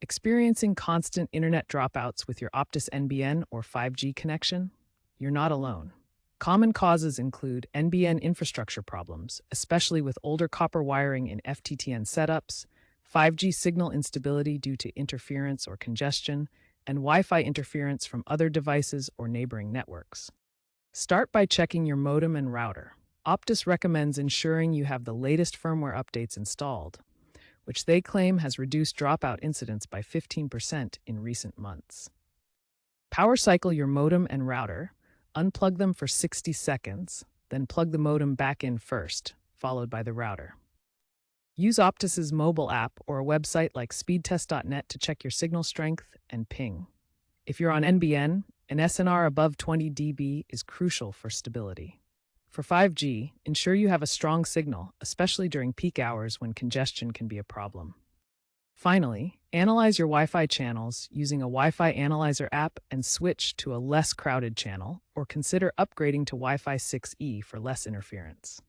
Experiencing constant internet dropouts with your Optus NBN or 5G connection? You're not alone. Common causes include NBN infrastructure problems, especially with older copper wiring in FTTN setups, 5G signal instability due to interference or congestion, and Wi-Fi interference from other devices or neighboring networks. Start by checking your modem and router. Optus recommends ensuring you have the latest firmware updates installed, which they claim has reduced dropout incidents by 15% in recent months. Power cycle your modem and router, unplug them for 60 seconds, then plug the modem back in first, followed by the router. Use Optus's mobile app or a website like speedtest.net to check your signal strength and ping. If you're on NBN, an SNR above 20 dB is crucial for stability. For 5G, ensure you have a strong signal, especially during peak hours when congestion can be a problem. Finally, analyze your Wi-Fi channels using a Wi-Fi Analyzer app and switch to a less crowded channel, or consider upgrading to Wi-Fi 6E for less interference.